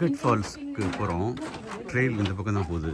Nugget ஃபால்ஸ்க்கு போகிறோம். Trail இந்த பக்கம் தான் போகுது.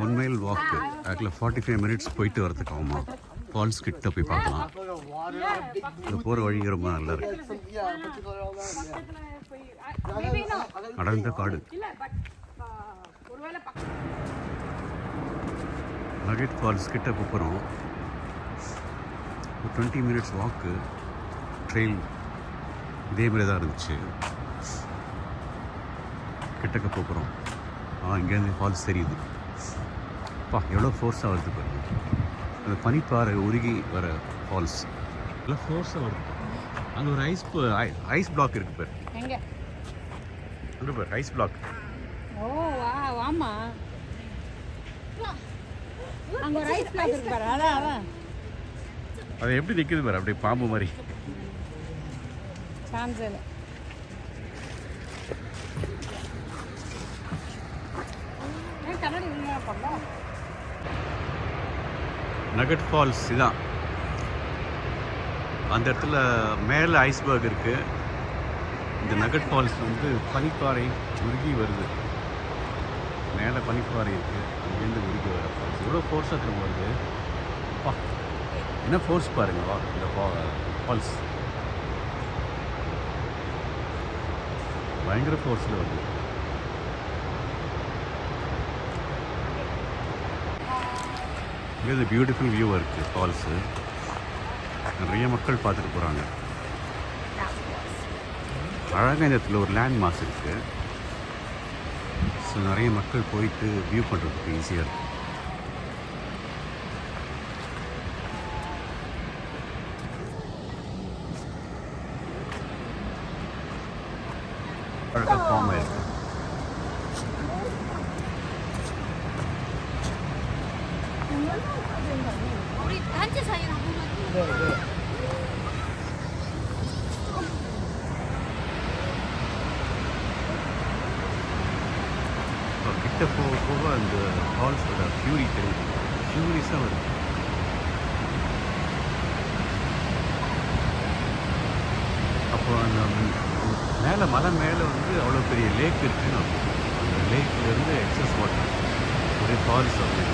1 மைல் வாக்கு. ஆக்சுவலாக 45 மினிட்ஸ் போயிட்டு வரதுக்கு ஆகுமா. ஃபால்ஸ் கிட்ட போய் பார்க்கலாம். இது போகிற வழி ரொம்ப நல்லா இருக்கு. அடர்ந்த காடு. நகட் ஃபால்ஸ் கிட்ட போகிறோம். 20 மினிட்ஸ் வாக்கு. ட்ரெயில் இதே மாதிரி தான் இருந்துச்சு. கிட்டக்க போகிறோம். இங்கேருந்து ஃபால்ஸ் தெரியுது. எவ்வளோ ஃபோர்ஸாக வருது பாருங்க. அந்த பனிப்பாறை உருகி வர ஃபால்ஸ் எல்லாம் ஃபோர்ஸாக வருது. அங்கே ஒரு ஐஸ் பிளாக் இருக்கு பாரு. அங்கே பாரு ஐஸ் பிளாக். ஆமா அங்க ஒரு ஐஸ் பிளாக் இருக்கு பாரு. அதான் அது எப்படி நிற்குது பாரு, அப்படியே பாம்பு மாதிரி. சான்சல் நகட் ஃபால்ஸ் இதான். அந்த இடத்துல மேலே ஐஸ்பர்க் இருக்குது. இந்த நகட் ஃபால்ஸ் வந்து பனிப்பாறை உருகி வருது. மேலே பனிப்பாறை இருக்குது, அங்கேருந்து உருகி வர ஃபால்ஸ். எவ்வளோ ஃபோர்ஸாக திரும்ப வருது. என்ன ஃபோர்ஸ் பாருங்களா இந்த ஃபால்ஸ். பயங்கர ஃபோர்ஸில் வருது. இது பியூட்டிஃபுல் வியூவாக இருக்குது ஃபால்ஸு. நிறைய மக்கள் பார்த்துட்டு போகிறாங்க. அழகாக இந்த இடத்துல ஒரு லேண்ட் மார்க்ஸ் இருக்குது. ஸோ நிறைய மக்கள் போயிட்டு வியூ பண்ணுறதுக்கு ஈஸியாக இருக்குது. அழகாக ஃபார்ம் ஆயிருக்கு. கிட்ட போக போக அந்த ஃபால்ஸோட ஃபியூரி தெரியுது. ஃபியூரிஸாக வருது. அப்போ அந்த மேலே மலை மேலே வந்து அவ்வளோ பெரிய லேக் இருக்குன்னு அந்த லேக்லேருந்து எக்ஸஸ் வாட்டர் ஒரே ஃபால்ஸ் வந்து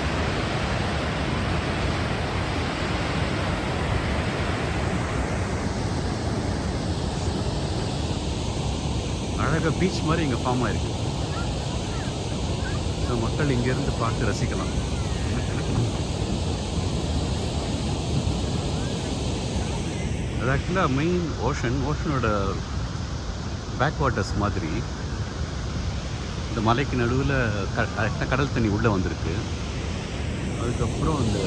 அழகாக பீச் மாதிரி இங்கே ஃபார்ம் ஆகிருக்கு. ஸோ மக்கள் இங்கேருந்து பார்த்து ரசிக்கலாம். அது ஆக்சுவலாக மெயின் ஓஷனோட பேக் வாட்டர்ஸ் மாதிரி. இந்த மலைக்கு நடுவில் கடல் தண்ணி உள்ளே வந்திருக்கு. அதுக்கப்புறம் இந்த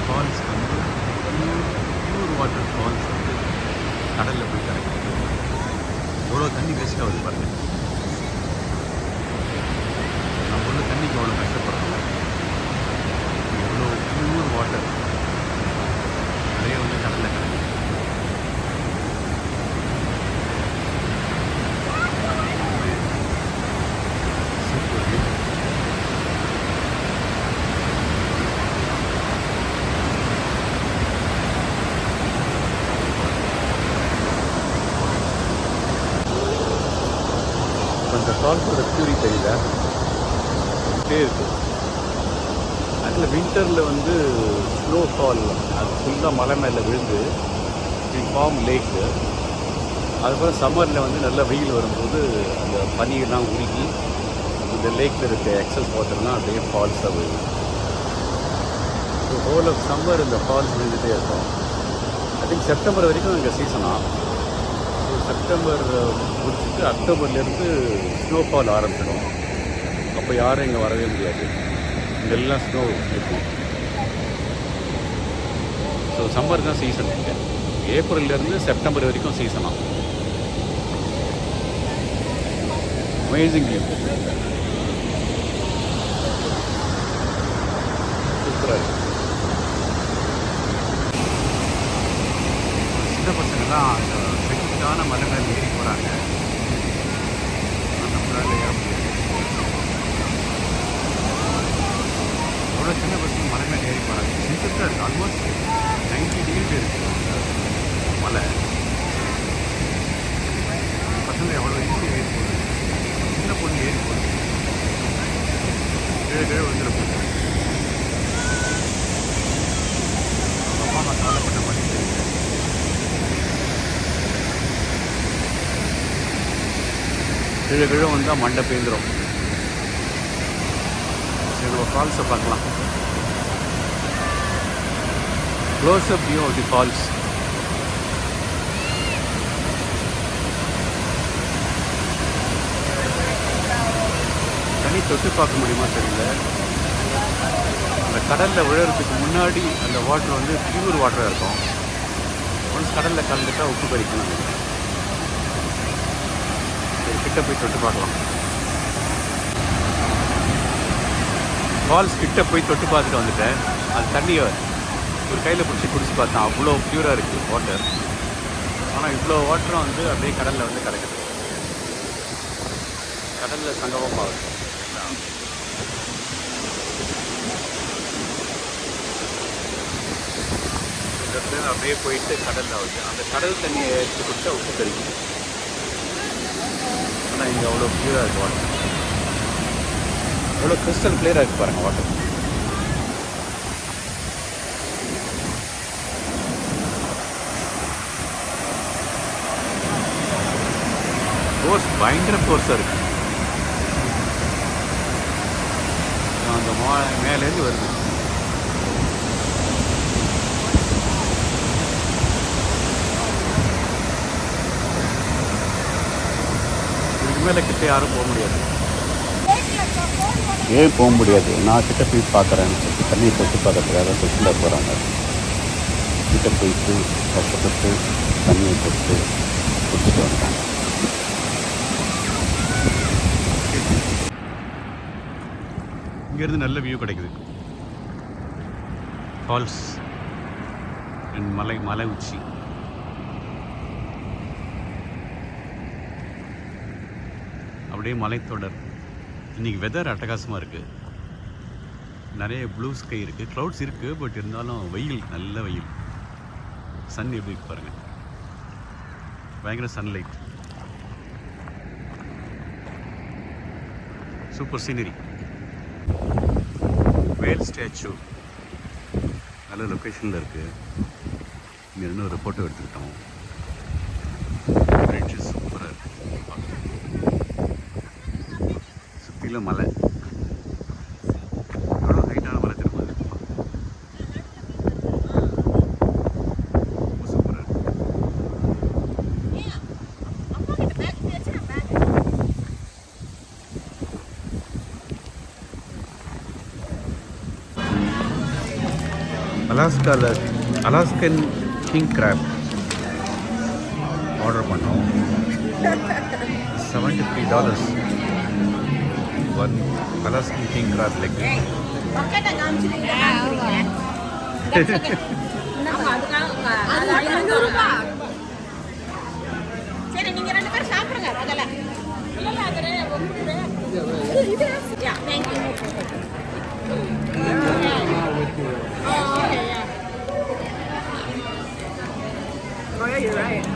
ஃபால்ஸ் வந்து பியூர் வாட்டர் ஃபால்ஸ் வந்து கடலில் போய் கிடைக்குது. எவ்வளோ தண்ணி வேஸ்ட்டாக வருது பாருங்கள். நம்ம உள்ள தண்ணிக்கு அவ்வளோ கஷ்டப்படுறோம். எவ்வளோ பியூர் வாட்டர் நிறைய வந்து கடலில் கிடைக்குது. அந்த ஃபால்ஸோட பியூரி தெரியுதா இருக்கு. அதில் வின்டரில் வந்து ஸ்னோ ஃபால் அது ஃபுல்லாக மலை மேலே விழுந்து ஃபார்ம் லேக்கு. அதுக்கப்புறம் சம்மரில் வந்து நல்லா வெயில் வரும்போது அந்த பனியெல்லாம் உருகி இந்த லேக்கில் இருக்க எக்ஸஸ் வாட்டர்லாம் அப்படியே ஃபால்ஸாக விழுது. ஸோ ஹோல் ஆஃப் சம்மர் இந்த ஃபால்ஸ் விழுந்துகிட்டே இருக்கும். ஐ திங்க் செப்டம்பர் வரைக்கும் இங்கே சீசனாக. ஸோ செப்டம்பர் முடிச்சுட்டு அக்டோபர்லேருந்து ஸ்னோஃபால் ஆரம்பிச்சிடும். அப்போ யாரும் இங்கே வரவே முடியாது. இங்கெல்லாம் ஸ்னோ இருக்கும். ஸோ சம்மர் தான் சீசன். இங்கே ஏப்ரல்லேருந்து செப்டம்பர் வரைக்கும் சீசனாக. Amazing view. சூப்பராக இருக்குது. சின்ன பசங்கள்லாம் அந்த செங்குத்தான மலை மேலே ஏறி போகிறாங்க. நம்மளால் ஏற முடியாது. அவ்வளோ சின்ன பசங்க மலை மேலே ஏறி போகிறாங்க. செங்குத்தாக இருக்குது. ஆல்மோஸ்ட் 90 டிகிரி இருக்குது மலை. பசங்க எவ்வளோ ஈஸியாக ஏறி போகுது, சின்ன பொண்ணு ஏறி போகுது, கீழே கீழே வந்துட போகுது. அப்பா அம்மா கவலைப்பட்ட மாதிரி தெரியல. கீழே கீழே வந்தால் மண்டை பேந்துடும். சரி, நம்ம ஃபால்ஸை பார்க்கலாம். க்ளோஸ்-அப் வியூ ஆஃப் தி ஃபால்ஸ். தண்ணி தொட்டு பார்க்க முடியுமா தெரியல. அந்த கடலில் விழுறதுக்கு முன்னாடி அந்த வாட்டர் வந்து பியூர் வாட்டராக இருக்கும். ஒன்ஸ் கடலில் கலந்துட்டா உப்பு பறிக்கணும். சரி, கிட்ட போய் தொட்டு பார்க்கலாம். ஃபால்ஸ் கிட்ட போய் தொட்டு பார்த்துட்டு வந்துட்டேன். அது தண்ணியை ஒரு கையில் பிடிச்சி குடிச்சு பார்த்தேன். அவ்வளோ பியூராக இருக்குது வாட்டர். ஆனால் இவ்வளோ வாட்டரும் வந்து அப்படியே கடலில் வந்து கலக்குது. கடலில் சங்கமமாகுது. இந்த இடத்துல அப்படியே போயிட்டு கடலில் ஆகுது. அந்த கடல் தண்ணியை எடுத்து கொடுத்தா உப்பு கறிக்குது. ஆனால் இங்கே அவ்வளோ பியூராக இருக்குது வாட்டர். எவ்வளோ கிறிஸ்டல் கிளியராக இருக்குது பாருங்கள் வாட்டர். ஃபோர்ஸ் பயங்கர ஃபோர்ஸாக இருக்குது. அந்த மேலேருந்து வருது. இதுக்கு மேலே கிட்ட யாரும் போக முடியாது. ஏன் போக முடியாது? நான் கிட்ட போய் பார்க்குறேன். தண்ணியை தொட்டு பார்க்கறதுக்காக தொட்டில் போகிறாங்க. கிட்ட போயிட்டு கஷ்டப்பட்டு தண்ணியை தொட்டு குடிச்சிட்டு வந்தாங்க. இங்கேருந்து நல்ல வியூ கிடைக்குது. ஃபால்ஸ் அண்ட் மலை உச்சி. அப்படியே மலைத்தொடர். இன்றைக்கி வெதர் அட்டகாசமாக இருக்குது. நிறைய ப்ளூ ஸ்கை இருக்குது, க்ளவுட்ஸ் இருக்குது. பட் இருந்தாலும் வெயில், நல்ல வெயில். சன் எப்படி இருக்கு பாருங்கள், பயங்கர sunlight. Super scenery. Whale statue நல்ல லொக்கேஷனில் இருக்குது. இங்கே இருந்து ஒரு ஃபோட்டோ எடுத்துக்கிட்டோம். பிரிட்ஜ் சூப்பராக இருக்குது. சுற்றிலும் மலை. எவ்வளோ ஹைட்டான மலை திரும்ப ரொம்ப சூப்பராக இருக்குது. அலாஸ்கன் கிங் கிராப் ஆர்டர் பண்ணோம். $73 one Alaskan king crab leg. சரி, நீங்க 2 பேரும் சாப்பிடுங்க. அதெல்லாம் Oh, yeah, you're right.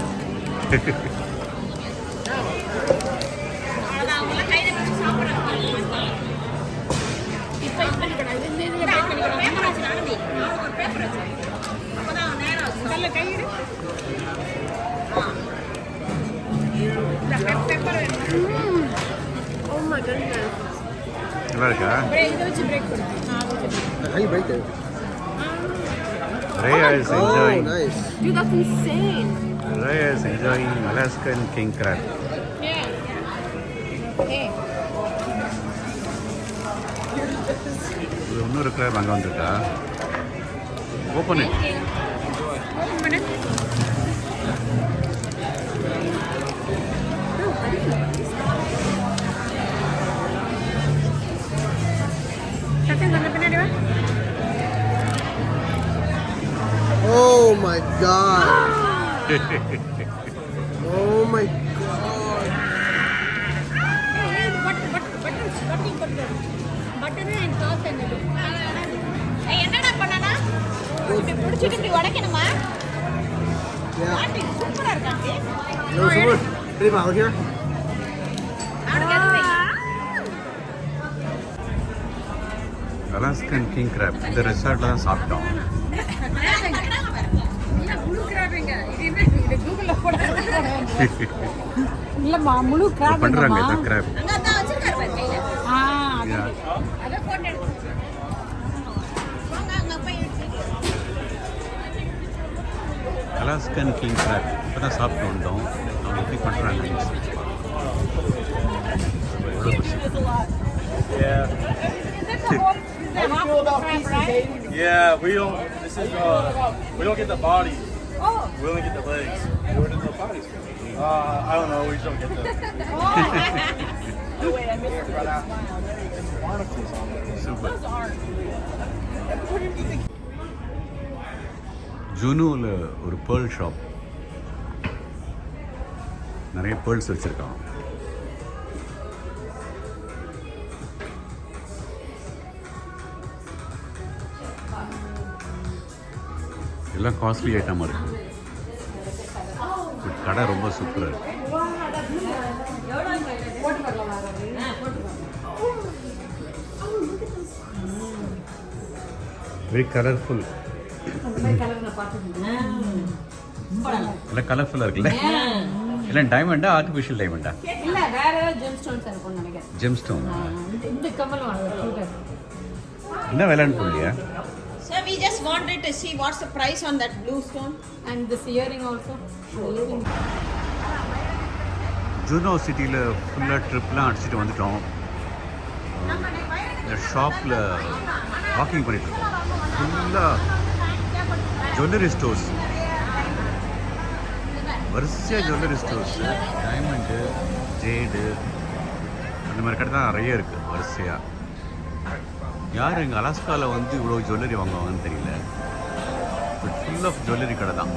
Oh my goodness. நல்லா இருக்கா? How you break it? Raya is enjoying. Oh, nice. Dude, that's insane. Raya is enjoying Alaskan king crab. Yeah. Hey. இது இன்னொரு crab அங்கே வந்துருக்கா? Open it. Open it. Oh my god. Oh my god. என்னடா பண்ணனா? இப்படி புடிச்சிட்டு இப்படி உடைக்கணுமா? Yeah. சூப்பரா இருக்காங்க. No, someone. Hey, over here. Alaskan king crab இந்த ரெசார்ட்டில் தான் சாப்பிட்டோம். இல்லம்மா முழு கிராப் பண்ணுறாங்க இந்த கிராப். அங்கதான் வச்சிருக்காரு பாரு கையில. அத போட்டோ எடுத்து வாங்க அங்க போய் அலாஸ்கன் கிங் கிராப் இப்போ தான் சாப்பிட்டு வந்தோம். அவங்க எப்படி பண்ணுறாங்க? Yeah, we don't. This is we don't get the body. We only get the legs. Where did the bodies go? I don't know. We just don't get the. Super. ஜூனோவில் ஒரு pearl shop, நிறைய pearls வச்சுருக்கான். எல்லாம் costly ஐட்டமாக இருக்குது. கடை ரொம்ப சூப்பராக இருக்குது. Very colourful. எல்லாம் கலர்ஃபுல்லாக இருக்குல்ல? எல்லாம் டைமண்டா ஆர்டிஃபிஷியல் டைமண்டா? இல்ல வேற ஏதாவது ஜெம் ஸ்டோன்ஸ் இருக்கும்னு நினைக்கிறேன். GeM stone. இந்த கமல் வாங்குறது என்ன விலைன்னு சொல்லியா? So we just wanted to see what's the price on that blue stone and this earring also. Juno சிட்டியில் ஃபுல்லாக ட்ரிப்லாம் அடிச்சுட்டு வந்துட்டோம். இந்த ஷாப்பில் வாக்கிங் பண்ணிட்டுருக்கோம். ஃபுல்லாக ஜுவல்லரி ஸ்டோர்ஸ், வரிசையாக ஜுவல்லரி ஸ்டோர்ஸு, டைமண்டு, ஜேடு, அந்த மாதிரி கடை தான் நிறைய இருக்குது வரிசையாக. யார் எங்கள் அலாஸ்காவில் வந்து இவ்வளோ ஜுவல்லரி வாங்குவாங்கன்னு தெரியல. பட் ஃபுல் ஆஃப் ஜுவல்லரி கடை தான்.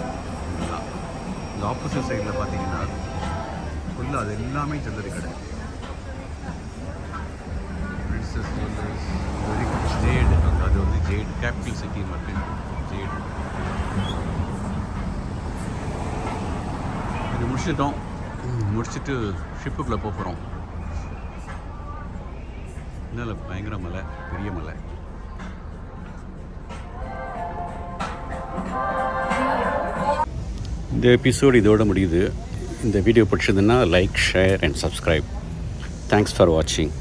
இந்த ஆப்போசிட் சைடில் பார்த்தீங்கன்னா ஃபுல்லாக அது எல்லாமே ஜுவல்லரி கடை. பிரின்சஸ் ஜுவல்லரிஸ், ஜேடு, அது வந்து ஜேடு கேபிட்டல் சிட்டி மட்டும் ஜேடு. இது முடிச்சுட்டு ஷிப்புக்குள்ளே போகிறோம். என்ன பயங்கர மலை, பெரிய மலை. இந்த எபிசோடு இதோட முடியுது. இந்த வீடியோ பிடிச்சதுன்னா like, share and subscribe. Thanks for வாட்சிங்.